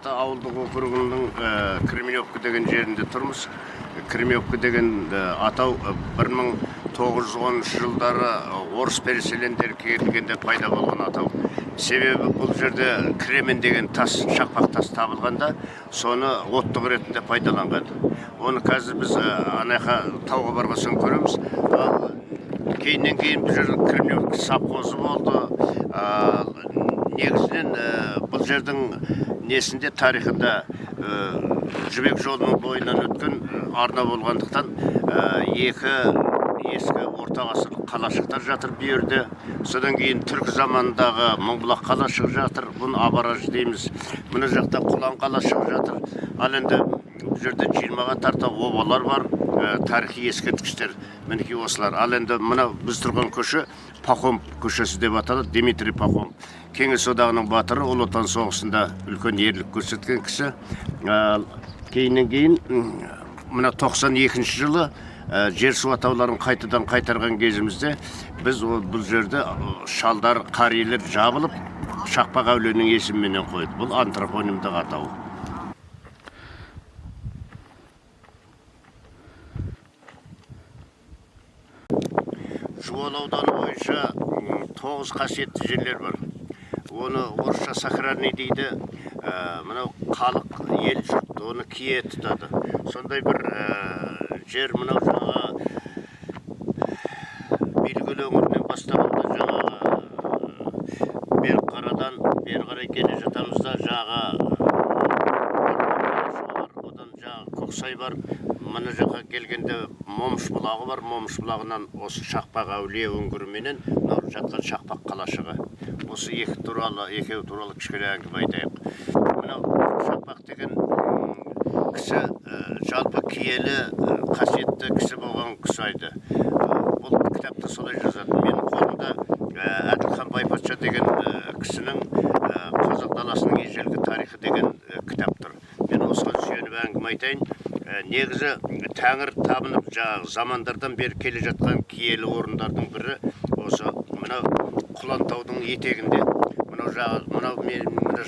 Ата ауылдық округінің Кременевка деген жерінде тұрмыз. Кременевка деген атау 1910 жылдары орыс переселендер келгенде пайда болған атау. Себебі бұл жерде кремен деген тас, шақпақ тас табылғанда, соны оттық ретінде пайдаланған. Оны қазір біз анайқа тауға барғасын көреміз. Кейіннен кейін бұл жерде Кременевка совхозы болды. Негізінен бұл жердің несінде тарихында жібек жолының бойынан өткен арна болғандықтан екі ескі орта ғасыр қалашықтар жатыр бұл жерде. Содан кейін түркі заманындағы Мыңбұлақ қалашығы жатыр. Бұны Абараж дейміз. Мына жақта Құлан қалашығы жатыр. Ал енді бұл жерде 20-ға тарта обалар бар, тарихи ескерткіштер. Мінекей осылар. Ал енді мына біз тұрған көше Пахом көшесі деп аталады. Дмитрий Пахом. Кеңес одағының батыры, Ұлы Отан соғысында үлкен ерлік көрсеткен кісі. Кейіннен кейін мына 92 жылы жер су атауларын қайтадан қайтарған кезімізде біз бұл жерде шалдар, қарилер жабылып, Шақпақ әулиенің есімімен қойды. Бұл антропонимдік атау. Жуалы ауданы бойынша 9 қасиетті жерлер бар. Оны орысша сакральный дейді. Мынау халық, ел жұрт, оны кие тұтады. Сондай бір жер мынау жаңа Белгілі өңірінен бастағанда жаңа Берқарадан бері қарай келе жатамызда жаңа одан жаңа Көксай бар. Мына жаққа келгенде Момыш бұлағы бар. Момыш бұлағынан осы Шақпақ әулие өңгіріменен мынау жатқан Шақпақ қалашығы. Осы екеуі туралы кішкене әңгіме айтайық. Мынау Шақпақ деген кісі жалпы киелі қасиетті кісі болған кісі айды. Бұл кітапта солай жазады. Менің қолымда Әділхан Байпатша деген кісінің Қазақ даласының ежелгі тарихы деген кітап тұр. Мен осыған сүйеніп әңгіме айтайын. Негізі тәңір табынып замандардан бері келе жатқан киелі орындардың бірі осы мынау Құлантаудың етегінде. Мына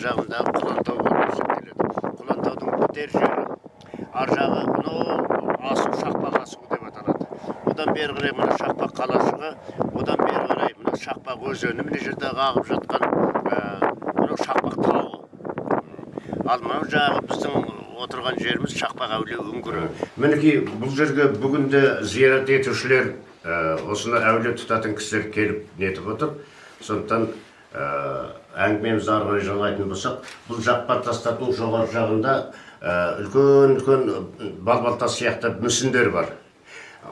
жағында Құлантау бар. Құлантаудың бітер жері. Ар жағы асу, Шақпақ асуы деп аталады. Одан бері қарай мына Шақпақ қалашығы, одан бері қарай мына Шақпақ өзені, мына жерде ағып жатқан мынау Шақпақ тауы. Ал мынау жағы біздің отырған жеріміз Шақпақ әулие өңгірі. Мінекей бұл жерге бүгінде зиярат етушілер, осыны әулие тұтатын кісілер келіп нетіп отыр. Сондықтан әңгімемізді ары қарай жалғайтын болсақ, бұл Жақпар тастардың жоғары жағында үлкен балбалтас сияқты мүсіндер бар.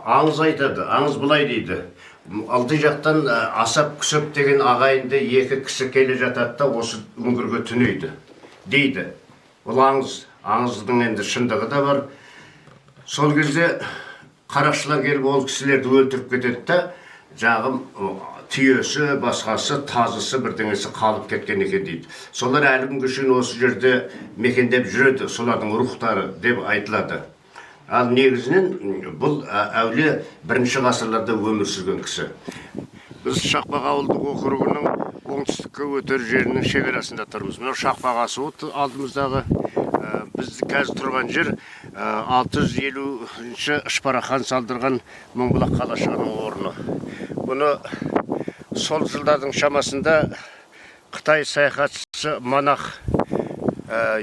Аңыз айтады, аңыз былай дейді. Алды жақтан Асап Күсіп деген ағайынды екі кісі келе жатады да осы өңгірге түнейді дейді. Бұл аңыз. Аңыздың енді шындығы да бар. Сол кезде қарақшылар келіп ол кісілерді өлтіріп кетеді да, жағым түйесі, басқасы, тазысы бірдеңесі қалып кеткен екен дейді. Солар әлі күнге шейін осы жерде мекендеп жүреді, солардың рухтары деп айтылады. Ал негізінен бұл әулие бірінші ғасырларда өмір сүрген кісі. Біз Шақпақ ауылдық округінің оңтүстікке өтер жерінің шекарасында тұрмыз. Мынау Шақпақ асуы алдымыздағы. Біз қазір тұрған жер 650-ші Ышпарахан салдырған Мыңбұлақ қалашығының орны. Бұны сол жылдардың шамасында Қытай саяхатшысы монах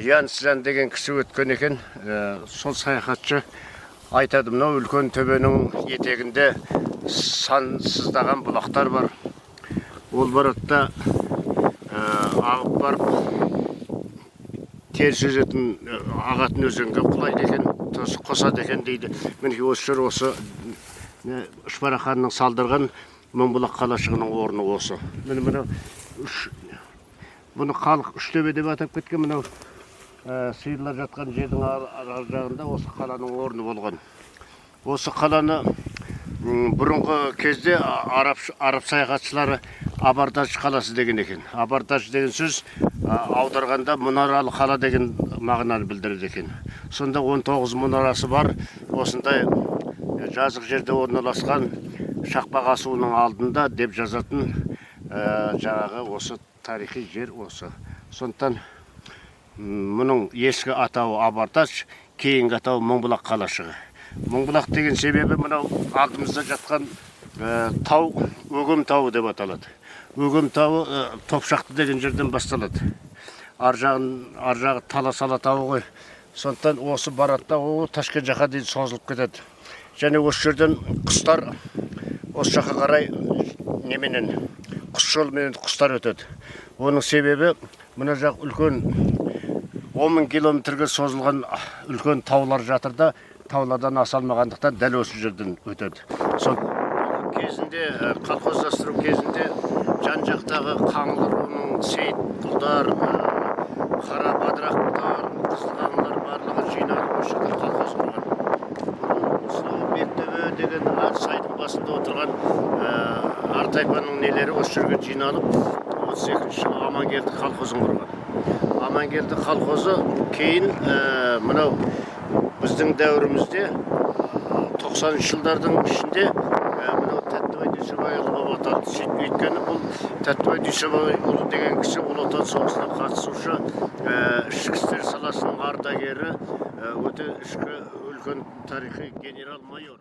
Ян Цзян деген кісі өткен екен. Сол саяхатшы айтады, мынау үлкен төбенің етегінде сансыздаған бұлақтар бар. Ол баратта ағып барып теріс өзетін ағатын өзенге құлайды екен, қосады екен дейді. Мінекей осы жер осы Ышпараханның салдырған Мыңбұлақ қалашығының орны осы. Бұны халық Үштөбе деп атап кеткен. Мынау сиырлар жатқан жердің ар жағында осы қаланың орны болған. Осы қаланы бұрынғы кезде араб саяхатшылары Абардаж қаласы деген екен. Абардаж деген сөз аударғанда мұнаралы қала деген мағынаны білдіреді екен. Сонда 19 мұнарасы бар. Осындай жазық жерде орналасқан Шақпақ асуының алдында деп жазатын жаңағы осы тарихи жер осы. Сондықтан мұның ескі атауы Абарташ, кейінгі атауы Мыңбұлақ қалашығы. Мыңбұлақ деген себебі мынау алдымызда жатқан тау Өгем тауы деп аталады. Өгем тауы Топшақты деген жерден басталады. Ар жағы Талас тауы ғой. Сондықтан осы баратта Ташкент жаққа дейін созылып кетеді. Және осы жерден құстар осы жаққа қарай неменен құс жолымен құстар өтеді. Оның себебі мына жақ үлкен 10.000 километрге созылған үлкен таулар жатыр да, таулардан аса алмағандықтан дәл осы жерден өтеді. Сол кезінде колхоздастыру кезінде жан-жақтағы қаңлы руының Сейітқұлдар, Қара Бадырақтар, Қызылқаңлар барлығы жиналып осы жерде колхоз құрған. Осынау Бектөбе деген сайдың басында отырған Артайпаның нелері осы жерге жиналып 32 жылы Амангелді колхозын құрған. Амангелді колхозы кейін мынау біздің дәуірімізде 90 жылдардың ішінде мынау Тәттібай Дүйсебайұлы болып аталды. Өйткені бұл Тәттібай Дүйсебайұлы деген кісі Ұлы Отан соғысына қатысушы, ішкі істер саласының ардагері, өте ішкі үлкен тарихи генерал-майор.